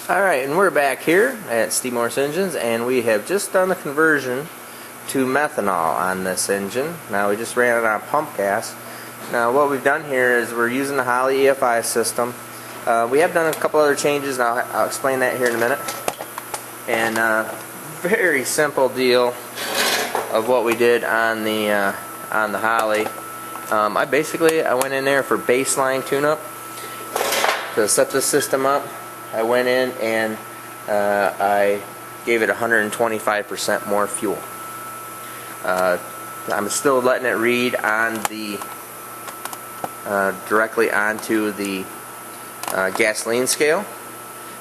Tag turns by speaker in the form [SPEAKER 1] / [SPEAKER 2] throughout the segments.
[SPEAKER 1] Alright, and we're back here at Steve Morse Engines, and we have just done the conversion to methanol on this engine. Now we just ran it on pump gas. Now what we've done here is we're using the Holley EFI system. We have done a couple other changes, and I'll explain that here in a minute. And very simple deal of what we did on the Holley. I went in there for baseline tune-up to set the system up. I went in and I gave it 125% more fuel. I'm still letting it read on the directly onto the gasoline scale.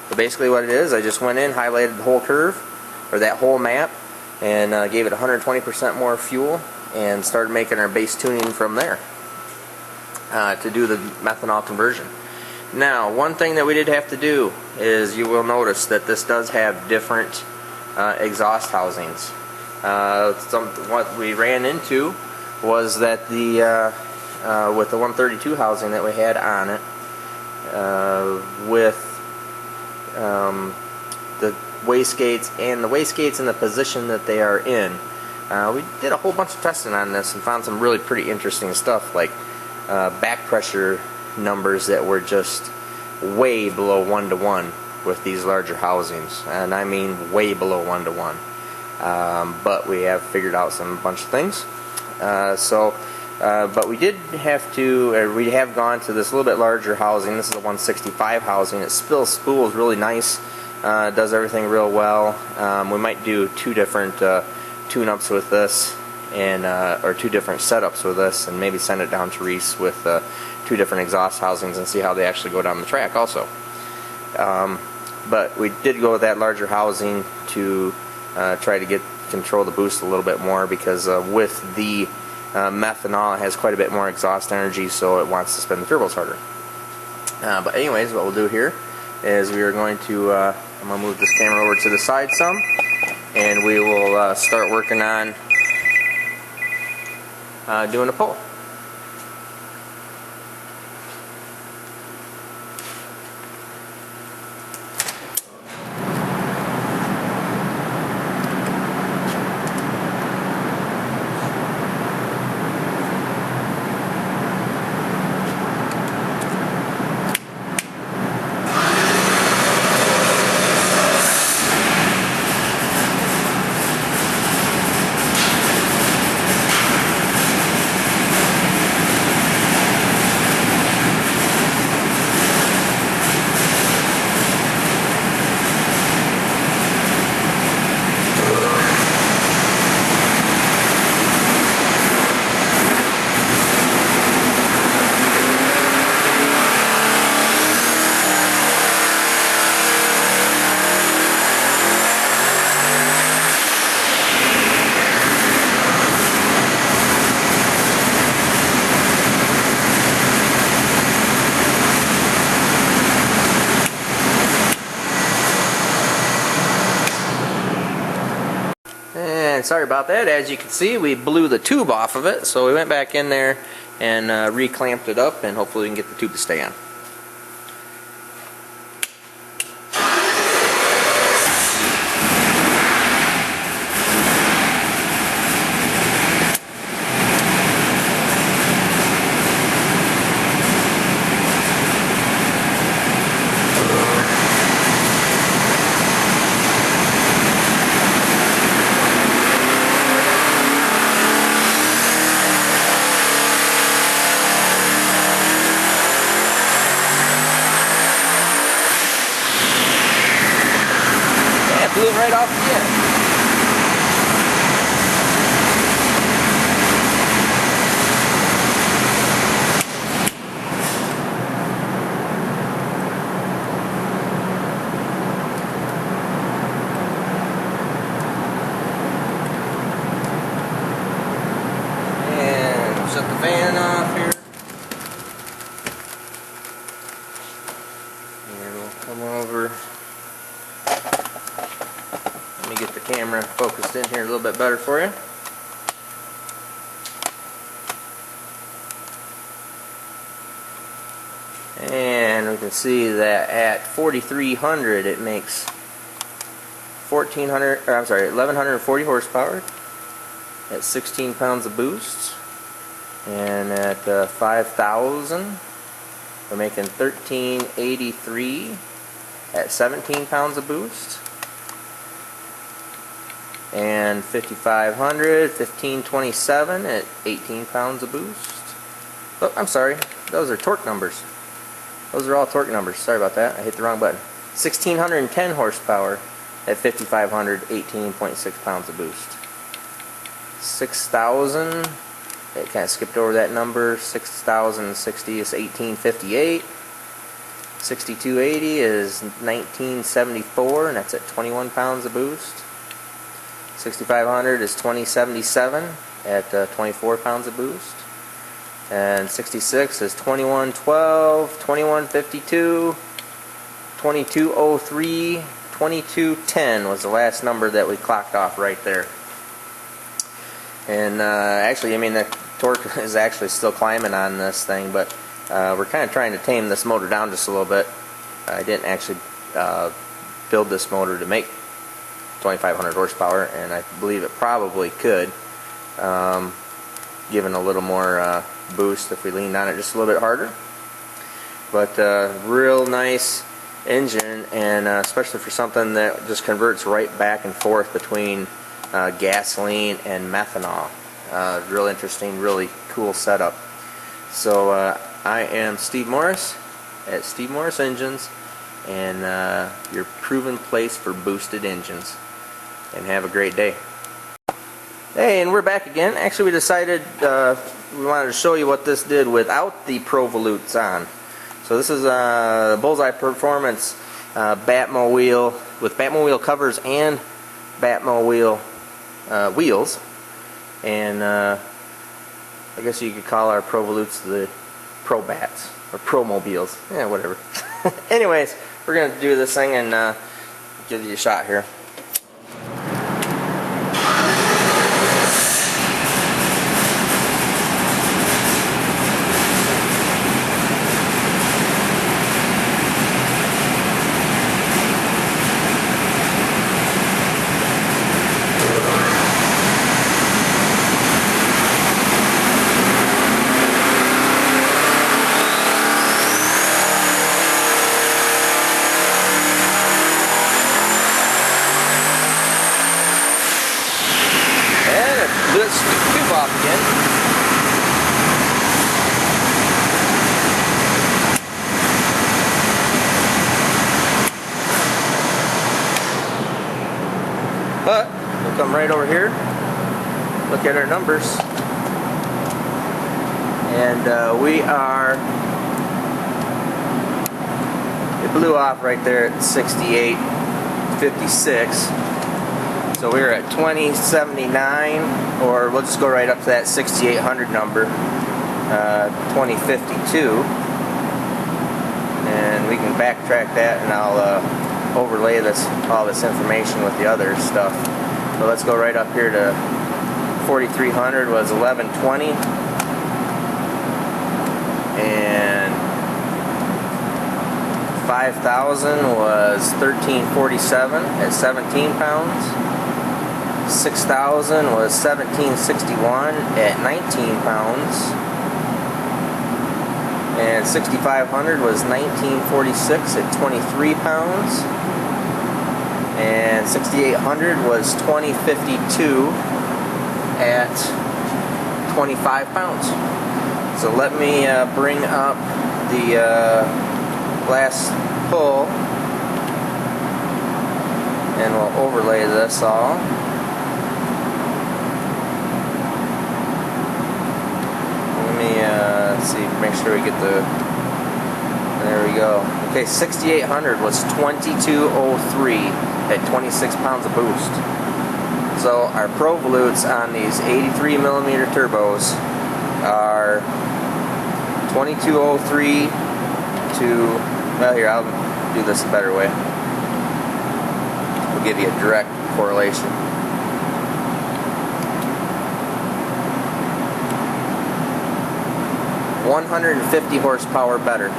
[SPEAKER 1] But basically what it is, I just went in, highlighted the whole curve, or that whole map, and gave it 120% more fuel, and started making our base tuning from there to do the methanol conversion. Now, one thing that we did have to do is you will notice that this does have different exhaust housings. What we ran into was that the with the 132 housing that we had on it, with the wastegates and the wastegates in the position that they are in, we did a whole bunch of testing on this and found some really pretty interesting stuff, like back pressure numbers that were just way below 1-to-1 with these larger housings, and I mean way below 1-to-1. But we have figured out a bunch of things. But we did have to, we have gone to this little bit larger housing. This is a 165 housing. It still spools really nice, does everything real well. We might do two different tune-ups with this, and or two different setups with this, and maybe send it down to Reece with two different exhaust housings and see how they actually go down the track also. But we did go with that larger housing to try to control the boost a little bit more, because with the methanol, it has quite a bit more exhaust energy, so it wants to spin the turbos harder. But anyways, what we'll do here is we are going to I'm going to move this camera over to the side some, and we will start working on doing a pull. And sorry about that. As you can see, we blew the tube off of it, so we went back in there and re-clamped it up, and hopefully we can get the tube to stay on. Blew it right off the end. And shut the fan off here. And we'll come over. Let me get the camera focused in here a little bit better for you. And we can can see that at 4,300 it makes 1,140 horsepower at 16 pounds of boost, and at 5,000 we're making 1,383 at 17 pounds of boost, and 5,500, 1,527 at 18 pounds of boost. Oh, I'm sorry, those are torque numbers. Those are all torque numbers. Sorry about that, I hit the wrong button. 1,610 horsepower at 5,500, 18.6 pounds of boost. 6,000, it kind of skipped over that number. 6,060 is 1,858. 6,280 is 1,974, and that's at 21 pounds of boost. 6,500 is 2,077 at 24 pounds of boost. And 66 is 2,112, 2,152, 2,203, 2,210 was the last number that we clocked off right there. And actually, I mean, the torque is actually still climbing on this thing, but we're kind of trying to tame this motor down just a little bit. I didn't actually build this motor to make 2,500 horsepower, and I believe it probably could, given a little more boost if we leaned on it just a little bit harder. But real nice engine, and especially for something that just converts right back and forth between gasoline and methanol. Real interesting, really cool setup. So I am Steve Morris at Steve Morris Engines, and your proven place for boosted engines. And have a great day. Hey, and we're back again. Actually, we decided we wanted to show you what this did without the Provolutes on. So this is a Bullseye Performance Batmo wheel with Batmo wheel covers and Batmo wheel wheels. And I guess you could call our Provolutes the Pro Bats or Promobiles. Yeah, whatever. Anyways, we're going to do this thing and give you a shot here. Let's tube off again. But we'll come right over here, look at our numbers, and we are, it blew off right there at 68.56. So we were at 2079, or we'll just go right up to that 6800 number, 2052, and we can backtrack that, and I'll overlay all this information with the other stuff. So let's go right up here to 4300 was 1120, and 5000 was 1347 at 17 pounds. 6,000 was 1761 at 19 pounds, and 6,500 was 1946 at 23 pounds, and 6,800 was 2052 at 25 pounds. So let me bring up the last pull, and we'll overlay this all. Let's see, make sure we get the, there we go. Okay, 6,800 was 2203 at 26 pounds of boost. So our Provolutes on these 83mm turbos are 2203 to, well, here, I'll do this a better way. We'll give you a direct correlation. $150 horsepower better.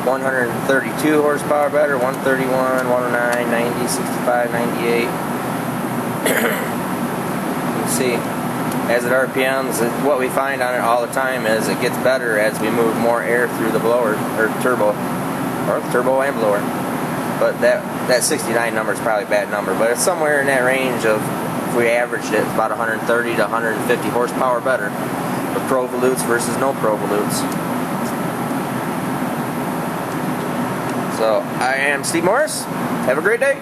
[SPEAKER 1] 132 horsepower better, 131, 109, 90, 65, 98. You can see, as it RPMs, what we find on it all the time is it gets better as we move more air through the blower, or turbo and blower. But that 69 number is probably a bad number, but it's somewhere in that range of, if we averaged it, it's about 130 to 150 horsepower better with pro volutes versus no pro volutes. So I am Steve Morris. Have a great day.